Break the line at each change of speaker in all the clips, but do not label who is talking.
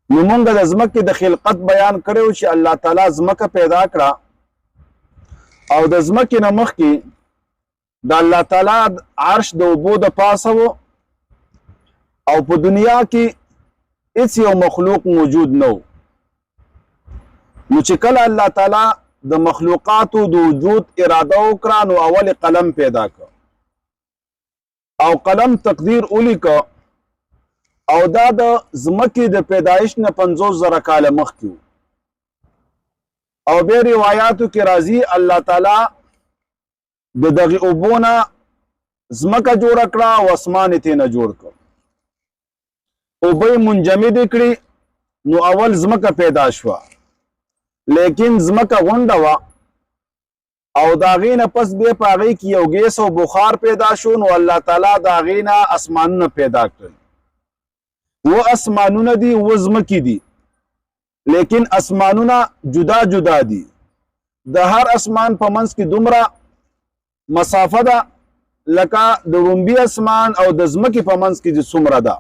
نو مونږ د ځمکې د خلقت بیان کړو چې الله تعالی ځمکه پیدا کړه او د ځمکې نه مخکې د الله تعالی عرش د اوبو د پاسه و او په دنیا کې هیڅ یو مخلوق موجود نه و. نو چې کله الله تعالی د مخلوقاتو د وجود اراده وکړه نو اول قلم پیدا کړ او قلم تقدیر ولیکه او دا د ځمکې د پیدایش نه 50,000 کاله مخکې او بیا روایاتو کې راځي الله تعالی د دغه اوبو نه ځمکه جوړه کړه او اسمان یې ترېنه جوړ کړ. اوبه یې منجمدې کړې نو اول ځمکه پیدا شوه لیکن ځمکه غونډه وه او د هغې نه پس بیا په هغې کې یو ګیس او بخار پیدا شو نو الله تعالی د هغې نه اسمانونه پیدا کړل. و اسمانونه دي و ځمکې دي لیکن اسمانونه جدا جدا دي. د هر اسمان په منځ کې دومره مسافه ده لکه د رومبي اسمان او د ځمکې په منځ کې څومره ده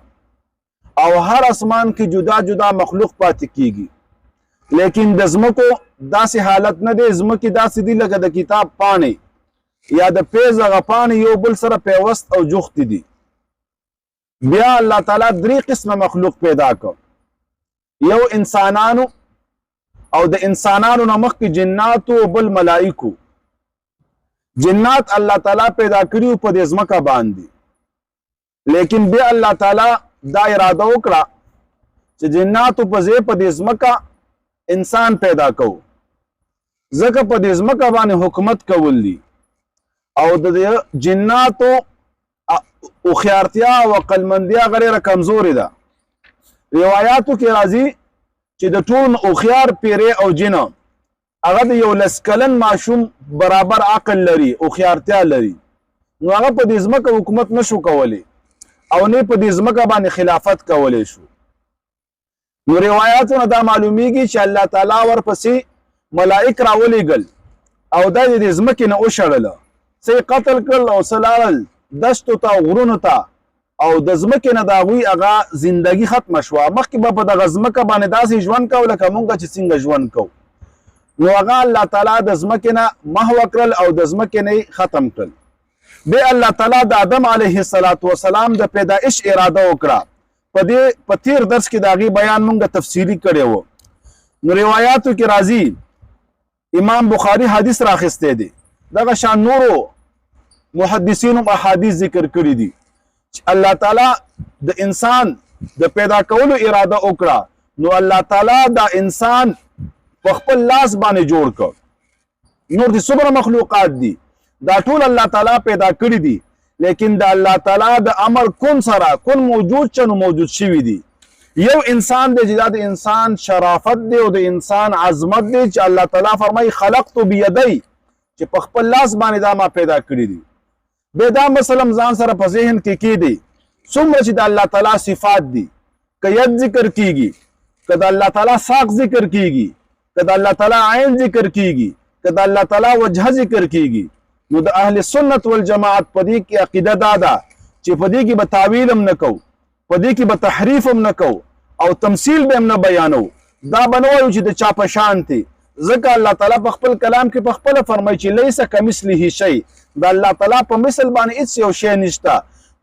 او هر اسمان کې جدا جدا مخلوق پاتې کیږي لیکن د ځمکو داسې حالت نه دی. ځمکې داسې دي لکه د کتاب پاڼې یا د پیز هغه پاڼې یو بل سره پیوست او جوختې دي. بیا الله تعالی 3 قسمه مخلوق پیدا کړ. یو انسانانو او د انسانانو نه مخکې جناتو او بل ملائکو. جنات الله تعالی پیدا کړي په دې ځمکه باندې لیکن بیا الله تعالی دا اراده وکړه چې جناتو په ځای په دې ځمکه انسان پیدا کو ځکه په دې ځمکه باندې حکومت کول دي او د جناتو هوښیارتیا او عقلمندیا غیره کمزورې ده. روایاتو کې راځي چې د ټول هوښیار پیری او جن هغه د یو 10 کلن ماشوم برابر عقل لري هوښیارتیا لري نو هغه په دې ځمکه حکومت نشو کولی او نه په دې ځمکه باندې خلافت کولی شو. نو روایاتونه دا معلومیږي چې الله تعالی ورپسې ملائک راولېږل او دا د دې ځمکې نه وشړله څه قتل کړل او څه لاړل دشتو ته او غرونو ته او د ځمکې نه د هغوی هغه زندګي ختمه شوه. مخکې به په دغه ځمکه باندې داسې ژوند کوو لکه مونږ چې څنګه ژوند کوو نو هغه الله تعالی د ځمکې نه محو کړل او د ځمکې نه ختم کړل. بیا الله تعالی د آدم علیه السلام د پیدایش اراده وکړه. په تیر درس کې د هغې بیان مونږ تفصیلي کړی و. نو روایاتو کې راځي امام بخاري حدیث راخستی دی دغه شان نورو محدثینو احادیث ذکر کړي دي چې الله تعالی د انسان د پیدا کولو اراده وکړه نو الله تعالی دا انسان په خپل لاس باندې جوړ کړ. نور دي څومره مخلوقات دي دا ټول الله تعالی پیدا کړي دي لیکن د الله تعالی د امر کن سره کن موجود چنو موجود شوي دي. یو انسان دی چې دا د انسان شرافت دی او د انسان عظمت دی چې الله تعالی فرمایي خلقت بیدی چې په خپل لاس باندې دا ما پیدا کړي دي. بیا دا مثلا ځان سره په ذهن کې کېدی څومره چې د الله تعالی صفات دي که ید ذکر کیږي که د الله تعالی ساق ذکر کیږي که د الله تعالی عین ذکر کیږي که د الله تعالی وجه ذکر کیږي نو د اهل سنت والجماعت په دې کې عقیده دا ده چې په دې کې به تعویل هم نه کوو په دې کې به تحریف هم نه کوو او تمثیل به هم نه بیانو. دا به نه وایو چې د چا په شان دی ځکه الله تعالی په خپل کلام کې په خپله فرمایي چې لیس کمثله شی د الله تعالی په مثل باندې هیڅ یو شی نشته.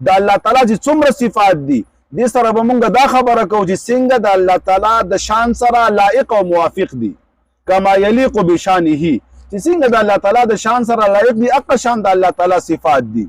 د الله تعالی چې څومره صفات دي دې سره به مونږ دا خبره کوو چې څنګه د الله تعالی د شان سره لایق او موافق دي کما یلیق بشانه چې څنګه د الله تعالی د شان سره لایق دي هغه شان د الله تعالی صفات دي.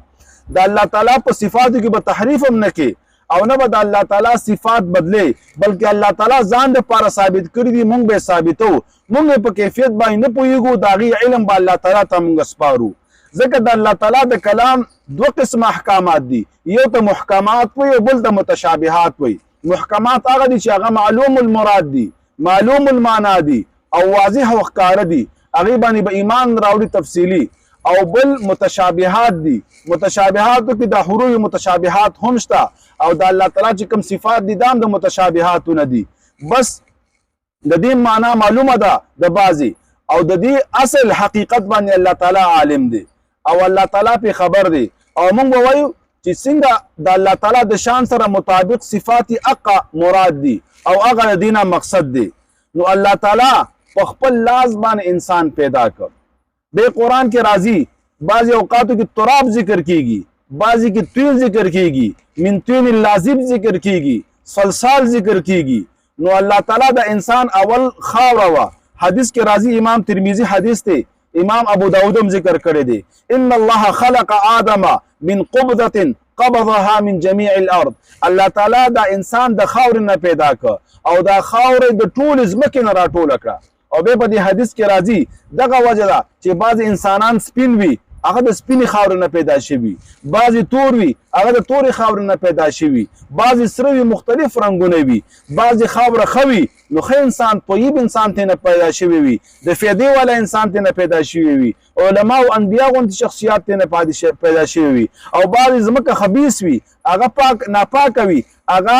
د الله تعالی په صفاتو کې به تحریف هم نه کوي او نه به د الله تعالی صفات بدلی بلکې الله تعالی ځان دپاره ثابت کړي دي مونږ به ثابتو مونږ په کیفیت باندې نه پوهېږو د هغې علم به الله تعالی ته مونږ سپارو ځکه د الله تعالی د کلام 2 قسمه احکامات دي یو ته محکمات وي او بل ته متشابهات وي. محکمات هغه دي چې هغه معلوم المراد دي معلوم المعنا دي او واضح او ښکاره دي هغې باندې به ایمان راوړي تفصیلي او بل متشابهات دي متشابهاتو کې د حروف متشابهات هم شته او د الله تعالی چې کوم صفات دي دا هم د متشابهاتو نه دي بس د دې معنا معلومه ده د بعضې او د دې اصل حقیقت باندې الله تعالی عالم دی او الله تعالی په خبر دی او موږ به وایو چې څنګه د الله تعالی د شان سره مطابق صفات اقا مراد دي او هغه دینه مقصد دی. نو الله تعالی په خپل لاس باندې انسان پیدا کړ. د قرآن کې راځي بعضی اوقاتو کې تراب ذکر کیږي، بعضی کې طین ذکر کیږي، من طین لازم ذکر کیږي، صلصال ذکر کیږي. نو الله تعالی د انسان اول خاوره وا. حدیث کې راځي، امام ترمذی حدیث ته امام ابو داود هم ذکر کړی دی، ان الله خلق آدم من قبضه قبضها من جميع الارض. الله تعالی دا انسان د خاور نه پیدا ک او دا خاور د ټول ځمکې نه راټول کړه. او به په دې حدیث کې راځي دغه وجه ده چې بعض انسانان سپین وي هغه د سپینې خاور نه پیدا شوي، بعضې تور وي هغه د تورې خاور نه پیدا شوي، بعضې سره وي مختلف رنګونه وي، بعضې خاوره ښه وي نو ښه انسان طیب انسان ته نه پیدا شوی وي، د فیدې والا انسان ته نه پیدا شوی وي، علما او انبیا غوندې شخصیات ته نه پیدا شوی وي. او بعضې ځمکه خبیث وي هغه پاک ناپاکه وي، هغه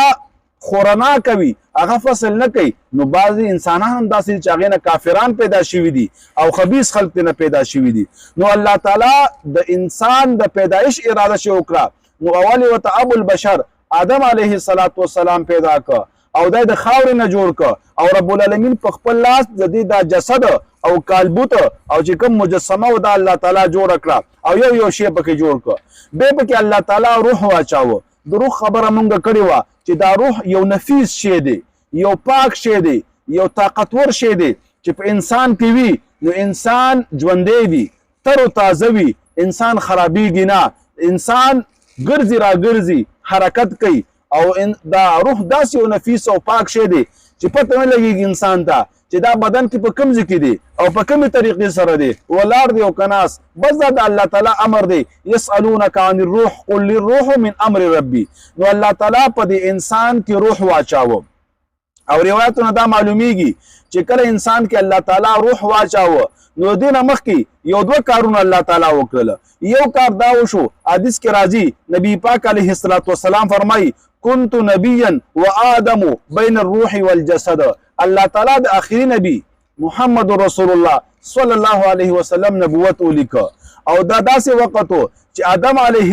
خورنا کوي، هغه فصل نه کوي. نو بعضی انسانان هم داسې چې هغې نه کافران پیدا شوي دي او خبیث خلق نه پیدا شوي دي. نو الله تعالی د انسان د پیدایش اراده چې وکړه، نو اول یې ورته ابو البشر آدم علیه السلام پیدا کړ او دی د خاورې نه جوړ کړ. او رب العالمین په خپل لاس د دې دا جسد او کالبوت او چې کوم مجسمه و دا الله تعالی جوړ کړه او یو شی پکې جوړ کړ. بیا پکې الله تعالی روح واچاوه. د روح خبره مونږ کړې وه چې دا روح یو نفیس شی دی، یو پاک شی دی، یو طاقتور شی دی چې په انسان کې وي نو انسان ژوندی وي، تر و تازه وي، انسان خرابېږي نه، انسان ګرځي را ګرځي حرکت کوي. او دا روح داسې یو نفیس او پاک شی دی چې پته نه لګېږي انسان ته چې دا بدن کې په کوم ځای کې دی او په کومې طریقې سره دی، ولاړ دی او کناس. بس دا د الله تعالی امر دی، یسألونک عن الروح قل للروح من امر ربي. نو الله تعالی په دې انسان کې روح واچاوه. او روایتونه دا معلومیږي چې کله انسان کې الله تعالی روح واچاوه نو دې نه مخکې یو دوه کارونه الله تعالی وکړل. یو کار دا وشو، حدیث کې راځي نبی پاک علیه السلام فرمایي كنت نبيا وآدم بين الروح والجسد. الله تعالی د آخري نبی محمد رسول الله صلی الله علیه وسلم نبوت ولیک. او دا داسې وخت و چې آدم علیه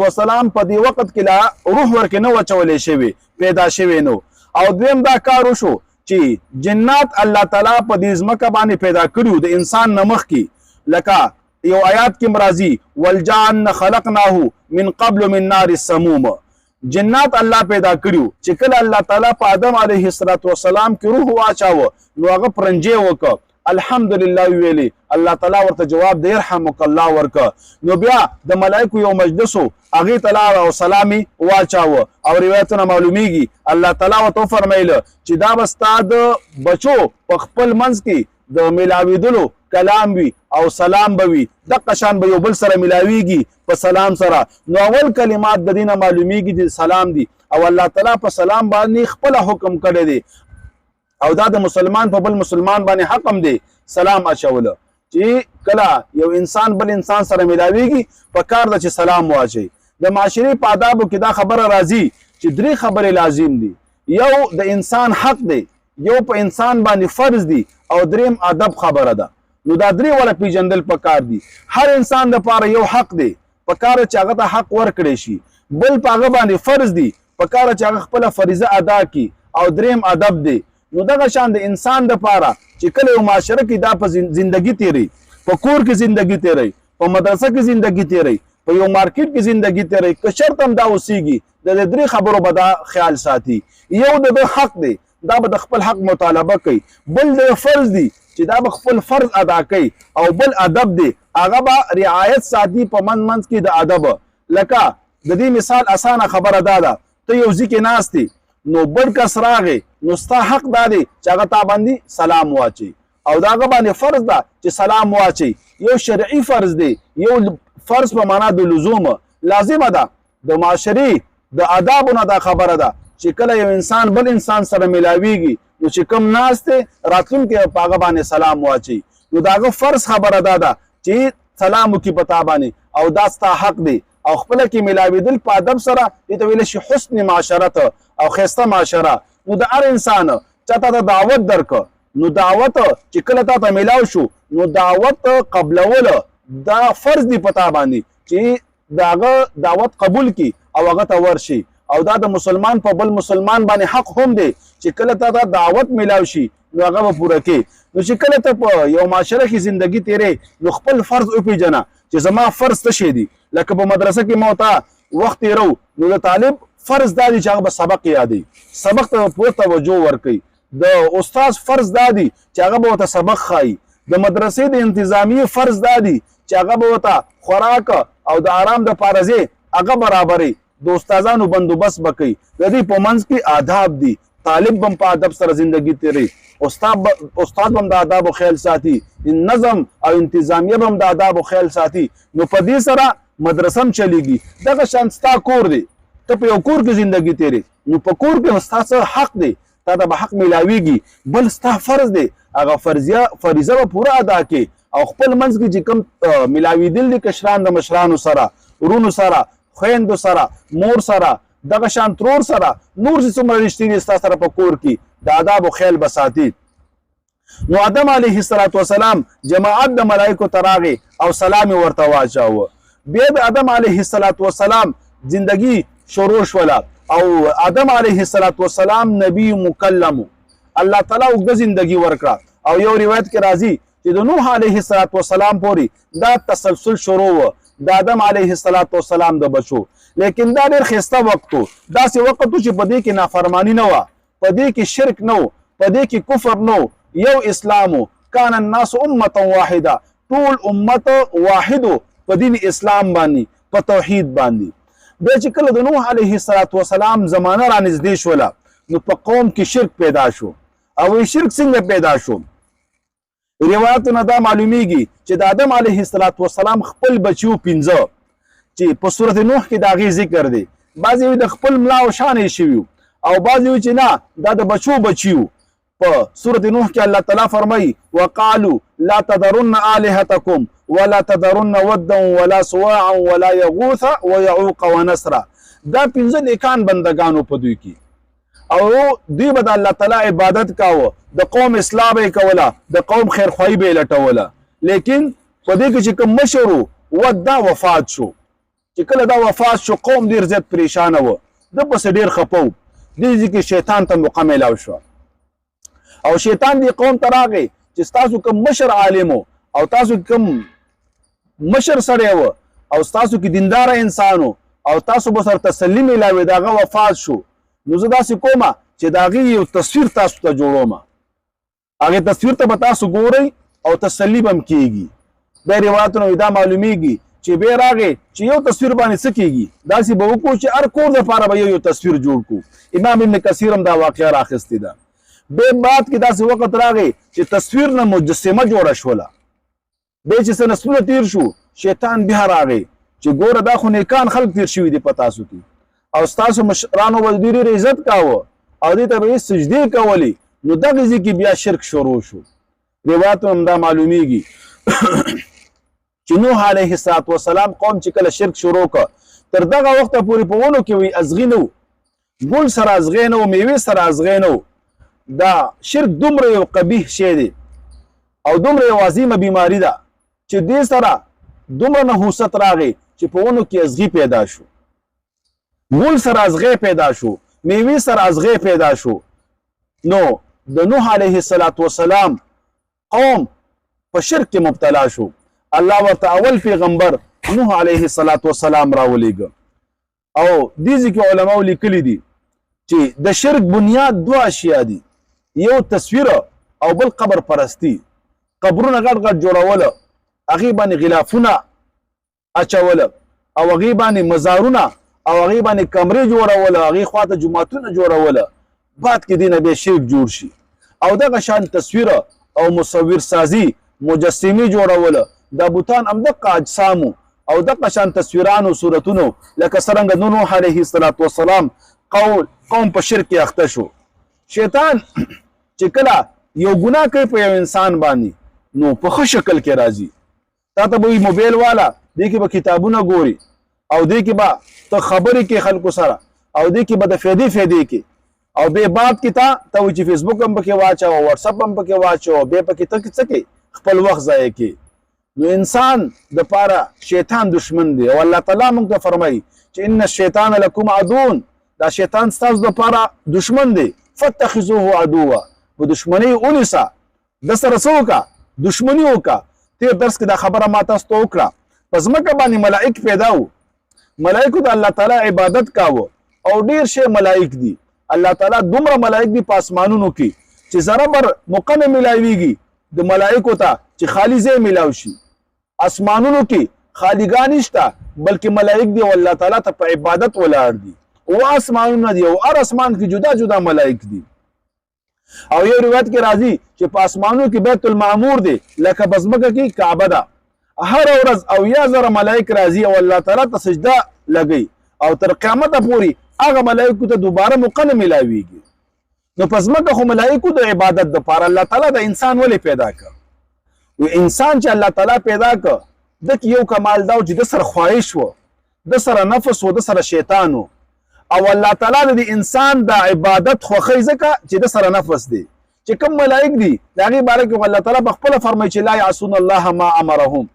السلام په دې وخت کې لا روح ورکې نه وچولې شوی، پیدا شوی نو. او دویم دا کار وشو چې جنات الله تعالی په دې ځمکه باندې پیدا کړیو د انسان نه مخکې. لکه یو آیات کې مرضی والجان خلقناه من قبل من نار السموم. جنات الله پیدا کړیو چې کله الله تعالی په آدم علیه السلام کې روح واچاوه نو هغه پرنجې وکړه، الحمدلله ویلي، الله تعالی ورته جواب دی يرحمک الله ورکه. نو بیا د ملائکو یو مجلس هغې ته لاړه او سلامي واچاوه. او روایتونه معلومیږي الله تعالی ورته وفرمیله چې دا به ستا د بچو په خپل منځ کې د میلاویدلو کلام وي او سلام به وي، دقه شان به یو بل سره ملاویږي په سلام سره. نو اول کلمات د دینه معلومیږي چې سلام دي او الله تعالی په سلام باندې خپل حکم کړی دی او دا د مسلمان په بل مسلمان باندې حق هم دی سلام اچوله. چې کله یو انسان بل انسان سره ملاویږي په کار ده چې سلام واچي. د معاشري په آدابو کې دا خبره راځي چې درې خبرې لازم دي. یو د انسان حق دی، یو په انسان باندې فرض دی او دریم ادب خبره ده. نو دا درې ولا پیژندل پکار دي. هر انسان لپاره یو حق دی پکار چې هغه ته حق ورکړي شي، بل په هغه باندې فرض دی پکار چې هغه خپل فریضه ادا کړي، او دریم ادب دی. نو دغه شان د انسان لپاره چې کله یو معاشره کې دا په زندگی تیری، په کور کې زندگی تیری، په مدرسه کې زندگی تیری، په یو مارکیټ کې زندگی تیری، که شرط هم دا اوسېږي د درې خبرو به دا خیال ساتي. یو د حق دی، دا به د خپل حق مطالبه کوي، بل د فرض دی چې دا به خپل فرض ادا کوي، او بل ادب دی هغه به رعایت ساتي په منځ کې د ادب. لکه د دې مثال اسانه خبره دا ده، ته یو ځای کې ناست دی نو بل کس راغی نو ستا حق دا دی چې هغه تا باندې سلام واچي او دا هغه باندې فرض ده چې سلام واچي. یو شرعي فرض دی، یو فرض په معنا د لزوم لازمه ده. د معاشري د آدابو نه دا خبره ده چې کله یو انسان بل انسان سره ملاویږي نو چې کوم ناست دی راتلونکي په هغه باندې سلام واچي. نو دا هغه فرض خبره ده چې سلام وکړي په تا باندې او دا ستا حق دی. او خپل کې ملاویدل په ادب سره دې ته ویل شي حسن معاشرت او ښایسته معاشره. نو د هر انسان چاته ته دعوت درکړه، نو دعوت چې کله تا ته میلاو شو نو دعوت قبلول دا فرض دی پتا باندې چې داغه دعوت قبول کی او هغه ته ورشي او دا د مسلمان په بل مسلمان باندې حق هم دی چې کله ته دعوت ملاو شي نو هغه به پوره کې نو چې کله ته په یو معاشره کې زندگی تیرې نو خپل فرض وپیژنه چې زما فرض څه شی دی لکه په مدرسه کې موتا وخت تیرو نو د طالب فرض دا دی چې هغه به سبق یادي سبق ته پوره توجه ورکړي د استاد فرض دا دی چې هغه به ته سبق خای د مدرسې د انتظامی فرض دا دی چې هغه به ته خوراک او د آرام د پارزه هغه برابرې د استادانو بندوبست بکې د دې په منځ کې آداب دي طالب بم په ادب سره زندگی تیری استاد بم د آداب او خیال ساتي نظم او انتظامیه بم د آداب او خیال ساتي نو په دې سره مدرسم چلیږي دغه شانستا کور دی ته په یو کور کې زندگی تیری نو په کور کې ستاسو حق دی تا ته به حق ملاویږي بل ستا فرض دی هغه فریضه به پوره ادا کې او خپل منځ کې چې کوم ملاویدل دي کشران د مشرانو سره ورونو سره خویندو سره مور سره دغه شان ترور سره نور چې څومره رښتینی ستا سره په کور کې د آداب او خیال بساتي نو آدم علیه السلام جماعت د ملائکو تراغه او سلام ورته واچاوه بیا د آدم علیه السلام زندگی شروع شوله او آدم علیه السلام نبی مکلم الله تعالی وګ زندگی ورکړه او یو روایت کې راځي چې د نوح علیه السلام پورې دا تسلسل شروع و د آدم علیه السلام د بچو لیکن دا ډېر ښایسته وخت و داسې وخت و چې په دې کې نافرمانی نه وه په دې کې شرک نه و په دې کې کفر نه و یو اسلام و کان الناس امه واحده ټول امت واحد په دین اسلام باندې په توحید باندې بیا چې کله د نوح علیه السلام زمانه را نږدې شوله نو په قوم کې شرک پیدا شو او شرک څنګه پیدا شو روایتونه دا معلومیږي چې د آدم علیه السلام خپل بچیو 15 چې په سورۃ نوح کې دا غي ذکر دی بعضی د خپل ملا او شان شوی او بعضی چې نه دا د بچیو په سورۃ نوح کې الله تعالی فرمایي وقالوا لا تذرن الهتكم ولا تذرن ودا ولا سواعا ولا يغوث ويعوق ونسرا دا 15 نیکان بندگانو په دوی کې او دوی به د الله تعالی عبادت کاوه د قوم اصلاح به کوله د قوم خیرخواهی به لټوله لیکن په دې کې چې کوم مشرو ودا وفات شو چې کله دا وفات شو قوم ډیر زیات پریشان و د پس ډیر خپو دې کې شیطان ته موقع ملاو شو او شیطان دې قوم ته راغی چې تاسو کوم مشر عالم او تاسو کوم مشر سره و او تاسو کې دیندار انسانو او تاسو به سره تسلی ملاوي داغه وفات شو نو زه داسې کومه چې د هغې یو تصویر تاسو ته جوړوم هغې تصویر ته به تاسو ګورئ او تسلي به هم کېږي بیا روایتونه دا معلومیږي چې بیا راغې چې یو تصویر باندې څه کېږي داسې به وکړو چې هر کور دپاره به یو تصویر جوړ کړو امام ابن کثیر هم دا واقعه راخیستې ده بیا بعد کې داسې وخت راغی چې تصویر نه مجسمه جوړه شوله بیا چې څه نسلونه تیر شو شیطان بیا راغی چې ګوره دا خو نیکان خلک تیر شوي دي په تاسو کې او ستاسو مشرانو به ډېر عزت کاوه او دې ته به یې سجدې کولې نو دغه ځای کې بیا شرک شروع شو روایتونه هم دا معلومیږي چې نوح علیه السلام قوم چې کله شرک شروع کړ تر دغه وخته پورې په ونو کې وی ازغي نه و ګل سره ازغی نه و میوې سره ازغی نه و دا شرک دومره یو قبیح شی دی او دومره یو عظیمه بیماری ده چې دې سره دومره نحوست راغی چې په ونو کې ازغي پیدا شو ګل سره ازغی پیدا شو میوې سره ازغی پیدا شو نو د نوح علیه السلام قوم په شرک کې مبتلا شو الله ورته اول پیغمبر نوح علیه السلام راولېږه او دې ځکه علماء لیکلي دي چې د شرک بنیاد دوه اشیاء دي یو تصویر او بل قبر پرستی قبرونه غټ غټ جوړول هغې باندې غلافونه اچول او هغې باندې مزارونه او هغې باندې کمرې جوړول هغې خواته جوماتونه جوړول بعد کې دې نه بیا شرک جوړ شي او دغه شان تصویر او مصور سازی مجسمې جوړول دا بوتان همدغه اجسامو او دغه شان تصویرانو صورتونو لکه څرنګه نوح علیه السلام قوم په شرک کې اخته شو شیطان چې کله یو ګناه کوي په یو انسان باندې نو په ښه شکل کې راځي تا ته به موبایل والا دې کې به کتابونه ګوري او دې کې به ته خبرې کې خلکو سره او دې کې به د فیدې کې او بیا بعد کې ته وایي چې فیسبوک هم پکې واچوه واتساپ هم پکې واچوه بیا پکې ته څه کې خپل وخت ضایع کې نو انسان د پاره شیطان دشمن دی او الله تعالی موږ ته فرمایي چې ان الشیطان لکم عدو، دا شیطان ستاسو د پاره دشمن دی، فاتخذوه عدوا، په دشمنی اونیسا د سره څوکا دشمنی وکا. تیر درس کې دا خبره ما تاسو ته وکړه. پس مکه باندې ملائک پیدا وو، ملائکو د الله تعالی عبادت کاوه او ډیر شی ملائک دي. الله تعالی دومره ملائک دي په اسمانونو کې چې ذره بر موقع نه ملاویږي د ملائکو ته چې خالی ځای ملاو شي. اسمانونو کې خالیګان نشته بلکې ملائک دي او الله تعالی ته په عبادت ولاړ دي. او اسمانونه دي او هر اسمان کې جدا جدا ملائک دي. او یو روایت کې راځي چې په اسمانونو کې بیت المعمور دی لکه بزمکه کې کعبه ده. هر ورځ او یا زره ملائک راځي او الله تعالی ته سجده لګي او تر قیامت پورې هغه ملائکو ته دوباره موقع نه ملاویږي. نو پس مکه خو ملائکو د عبادت دپاره الله تعالی د انسان ولې پیدا کړ؟ و انسان چې الله تعالی پیدا کړ د یو کمال دا چې د سره خواهش و، د سره نفس و، د سره شیطان و. او الله تعالی د انسان د عبادت خوښي ځکه چې د سره نفس دی. چې کوم ملائک دي د هغې باره کې الله تعالی په خپله فرمایي چې لا یعصون الله ما امرهم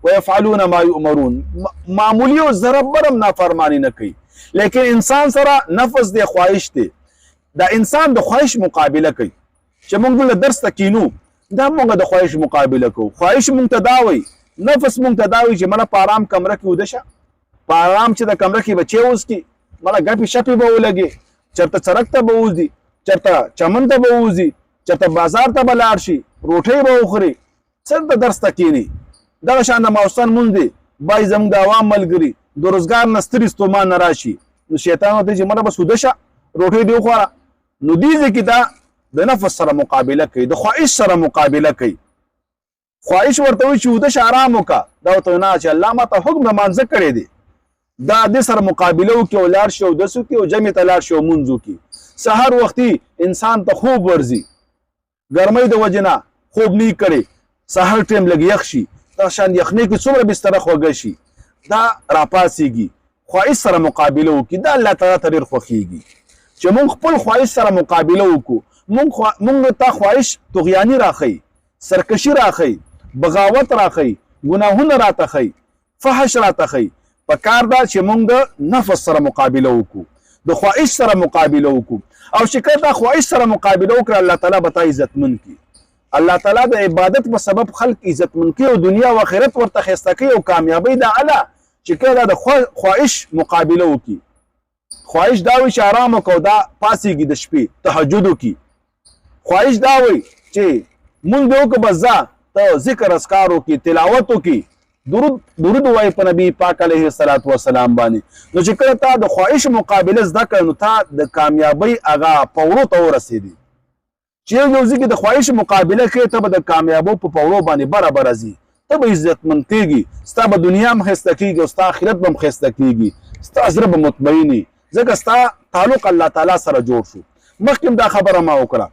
ويفعلون ما يؤمرون. معمولی او ذره برم نافرمانی نه کوي، لیکن انسان سره نفس دی، خواهش دی. دا انسان د خواهش مقابله کوي. چې موږ دلته درس ته کینو دا موږ د خواهش مقابله کوو. خواهش موږ ته دا وایي، نفس موږ ته دا وایي چې مړه په ارام کمره کې ویده شه، په ارام چې د کمره کې بچی وسکي، مړه ګپې شپې به ولګي، چېرته سړک ته به ووځي، چېرته چمن ته به ووځي، چېرته بازار ته به لاړ شي، روټۍ به وخوري، څه د درس ته کیني. دغه شان د ماوستن مونځ دی، بای زموږ د عوام ملګري د روزګار نه ستړي ستومان نه راشي، نو شیطان ورته چې مړه بس ویده شه، روټۍ دې وخوره. نو دې ځای کې دا د نفس سره مقابله کوي، د خواهش سره مقابله کوي. خواهش ورته وایي چې ویده شه، ارام وکړه. دا ورته نه چې الله ما ته حکم د مانځه کړی دی، دا دې سره مقابله وکړي او لاړ شي او اودس وکړي او جمعې ته لاړ شي او مونځ وکړي. سحر وختي انسان ته خوب ورځي، ګرمۍ د وجې نه خوب نه کړي، سحر ټیم لږ یخ شي، دا شان یخنۍ کې څومره بستره خوږه شي، دا راپاسېږي. خواهش سره مقابله وکړي، دا الله تعالی ته ډېر خوښېږي چې موږ خپل خواهش سره مقابله وکړو. موږ ته خواهش طغیاني راښیي، سرکشي راښیي، بغاوت راښیي، ګناهونه راته ښیي، فحش راته ښیي. پکار دا چې موږ د نفس سره مقابله وکړو، د خواهش سره مقابله وکړو. او چې کله دا خواهش سره مقابله وکړه الله تعالی به تا عزتمن کړي. الله تعالی د عبادت په سبب خلق عزتمن کړي او دنیا او آخرت ورته ښایسته کوي او کامیابی دا اعلی چې کله د خواهش مقابله وکړي. خواهش دا وایي چې ارام وکړو، دا پاسېږي د شپې تهجد وکړي. خواهش دا وایي چې مونږ دې وکړو بس ځه ته ذکر اذکار وکړي، تلاوت وکړي، درود وایي په نبی پاک علیه الصلاة والسلام باندې. نو چې کله تا د خواهش مقابله زده کړه نو تا د کامیابۍ هغه پوړو ته ورسېدي. چې یو ځای کې د خواهش مقابله کوي ته به د کامیابو په پوړو باندې برابر ځي، ته به عزتمن کېږي، ستا به دنیا هم ښایسته کېږي او ستا آخرت به هم ښایسته کېږي، ستا زړه به مطمئن وي ځکه ستا تعلق الله تعالی سره جوړ شو. مخکې دا خبره ما وکړه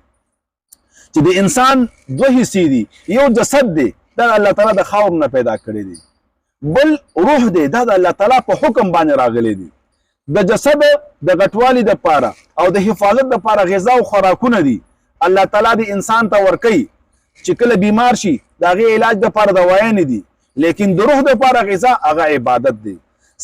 چې د انسان دوه حصې دي، یو جسد دی دا الله تعالی د خاور نه پیدا کړی دی، بل روح دی دا د الله تعالی په حکم باندې راغلی دی. د جسد د غټوالي دپاره او د حفاظت دپاره غذا او خوراکونه دي الله تعالی د انسان ته ورکوي چې کله بیمار شي د هغې علاج دپاره دوایانې دي، لیکن د روح دپاره غذا هغه عبادت دی.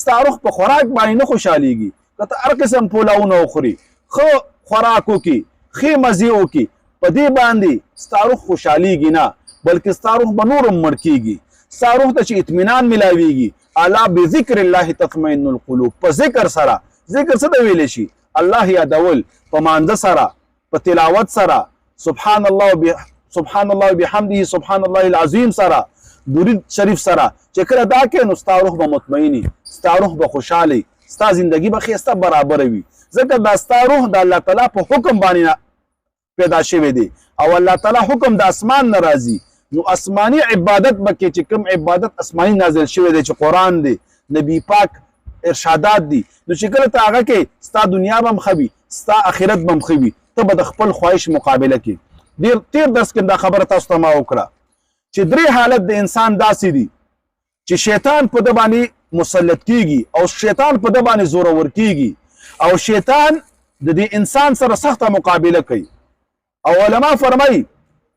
ستا روح په خوراک باندې نه خوشحالیږي که ته هر قسم پولاونه وخوري، ښه خوراک وکړي، ښې مزې وکړي، په دې باندې ستا روح خوشحالیږي نه بلکې ستا روح به نور هم مړ کېږي. ستا روح ته چې اطمینان ملاویږي، الا بذکر الله تطمئن القلوب، په ذکر سره. ذکر څه ته ویلی شي؟ الله یادول، په مانځه سره، په تلاوت سره، سبحان الله بحمده سبحان الله العظیم سره، درود شریف سره. چې کله دا کوې نو ستا روح به مطمئني، ستا روح به خوشحالی، ستا زندگی به ښایسته برابره وي ځکه دا ستا روح د الله تعالی په حکم باندې پیدا شوی دی او الله تعالی حکم د اسمان نه راځي. نو اسماني عبادت به کې چې کوم عبادت اسماني نازل شوی دی چې قرآن دی، نبی پاک ارشادات دي، نو چې کله ته هغه کې ستا دنیا به هم ښه وي، ستا آخرت به هم ښه وي، ته به د خپل خواهش مقابله کې. تیر درس کې دا خبره تاسو ته ما وکړه چې درې حالت د انسان داسې دي چې شیطان په ده باندې مسلط کیږي او شیطان په ده باندې زورور کیږي او شیطان د دې انسان سره سخته مقابله کوي. او علما فرمایي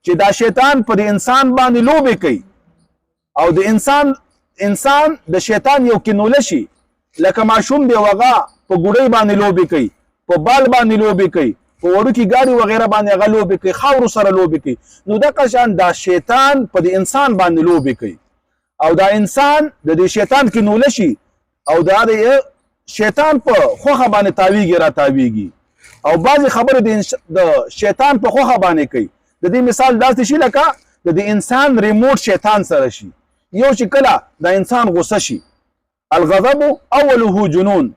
چې دا شیطان په دې انسان باندې لوبې کوي او د انسان د شیطان یو کینول شي لکه ماشوم دی وغه په ګوډۍ باندې لوبي کوي په بال باندې لوبي کوي په وړوکي ګاډي وغیره باندې هغه لوبي کوي خاورو سره لوبي کوي نو دغه شان دا شیطان په د انسان باندې لوبي کوي او دا انسان د دې شیطان کینول شي او دا د شیطان په خوخه باندې تاویږي را تاویږي او بعضې خبرې د شیطان په خوخه باندې کوي د دې مثال داسې شي لکه د انسان ریموټ شیطان سره شي یو چې کله د انسان غصه شي الغضب اوله جنون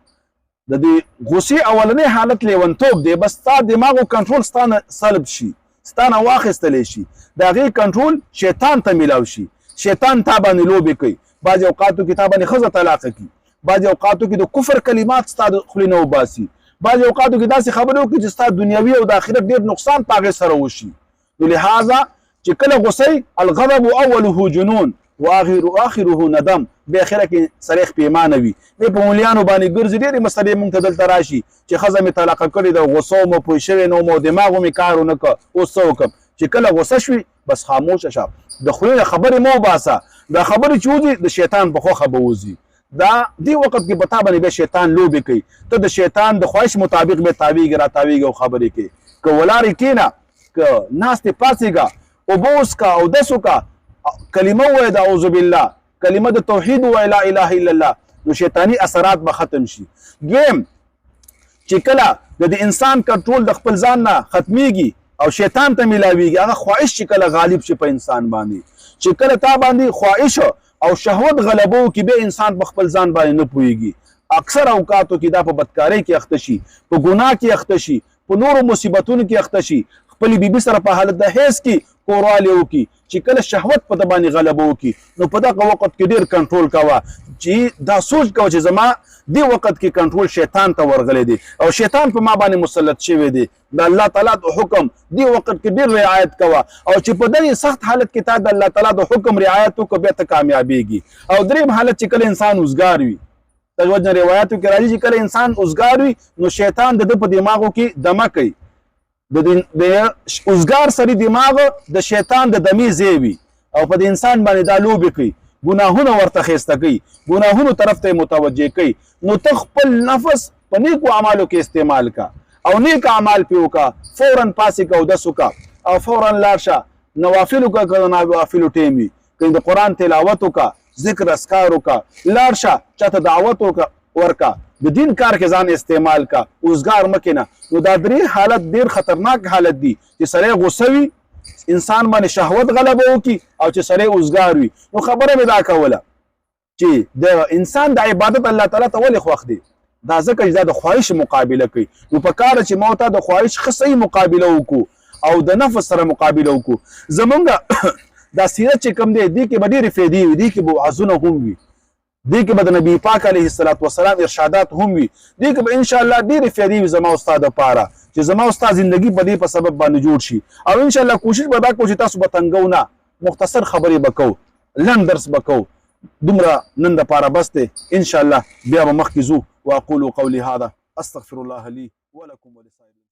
د دې غصې اولنی حالت لیونتوب دی بس ستا دماغ او کنټرول ستانه سلب شي ستانه واخیستلی شي د هغې کنټرول شیطان ته میلاو شي شیطان تا باندې لوبې کوي بعضې اوقاتو کې تا باندې ښځه طلاقه کړي بعضې اوقاتو کې د کفر کلمات ستا د خولې نه وباسي بعضې اوقاتو کې داسې خبرې وکړي چې ستا دنیوي او د آخرت ډېر نقصان په هغې سره وشي نو لهذا چې کله غصی الغضب اوله جنون واخره ندم بیا اخره کې سړی پښیمانه وي دی په مولیانو باندې ګرځي ډېرې مسلې مونږ ته دلته راشي چې ښځه مې طلاقه کړې ده غصه مو پوه شوې نه وم او دماغ مې کار ونه کړ اوس څه وکړم چې کله غصه شوي بس خاموشه شه د خولې نه خبرې مه وباسه دا خبرې چې وځي د شیطان په خوښه به وځي دا دې وخت کې به تا باندې بیا شیطان لوبې کوي ته د شیطان د خواهش مطابق به تاویږي را تاویږي او خبرې کوي که ولاړې کښېنه که ناستې پاڅېږه اوبه وڅښه اودس وکړه کلمه ووایه د اعوذ بالله کلمه د توحید ووایه لا اله الا الله نو شیطاني اثرات به ختم شي دویم چې کله د انسان کنټرول د خپل ځان نه ختمیږي او شیطان ته میلاویږي هغه خواهش چې کله غالب شي په انسان باندې چې کله تا باندې خواهش او شهوت غلبو کې به انسان په خپل ځان باندې نه پوهیږي اکثر اوقاتو کې دا په بدکارۍ کې اخته شي په ګناه کې اخته شي په نورو مصیبتونو کې اخته شي خپل بیبي سره په حالت د حیض کې کوروالی وکړي چې کله شهوت په ده باندې غلبه وکړي نو په دغه وخت کې ډېر کنټرول کوه چې دا سوچ کوه چې زما دې وخت کې کنټرول شیطان ته ورغلی دی او شیطان په ما باندې مسلط شوی دی د الله تعالی د حکم دې وخت کې ډېر رعایت کوه او چې په دغې سخت حالت کې تا د الله تعالی د حکم رعایت وکړه بیا ته کامیابېږي او دریم حالت چې کله انسان اوزګار وي د وجه روایاتو کې راځي چې کله انسان اوزګار وي نو شیطان د ده په دماغو کې دمه کوي د اوزګار سړي دماغ د شیطان د دمې ځای وي او په د انسان باندې دا لوبې کوي ګناهونه ورته خیسته کوي ګناهونو طرف ته متوجه کوي نو ته خپل نفس په نیکو اعمالو کې استعمال کا او نیک اعمال پې وکړه فورا پاسې که اودس وکړه او فورا لاړ شه نوافل وکړه که د نوافلو ټیم وي که د قرآن تلاوت وکړه ذکر اذکار وکړه لاړ شه چاته دعوت ورکړه د دین کار کې ځان استعمال کا اوزګار مه کېنه نو دا درې حالت ډېر خطرناک حالت دی چې سړی غصه وي انسان باندې شهوت غلبه وکړي او چې سړی اوزګار وي نو خبره مې دا کوله چې د انسان د عبادت الله تعالی ته ولې خوښ دی دا ځکه چې دا د خواهش مقابله کوي نو په کار چې ما ته د خواهش ښه صحیح مقابله وکړو او د نفس سره مقابله وکړو زمونږ دا سیرت چې کوم دی دې کې به ډېرې فایدې وي دې کې به وعظونه هم وي دې کې به د نبي پاک علیه السلام ارشادات هم وي دې کې به انشاءالله ډېرې فایدې وي زما استاد دپاره چې زما استاد زندگی په دې په سبب باندې جوړ شي او انشاءالله کوشش به دا کوو چې تاسو به تنګو نه مختصر خبرې به کوو لنډ درس به کوو دومره نن دپاره بس دی انشاءالله بیا به مخکې ځو واقول قولي هذا استغفر الله لي ولكم ولسائر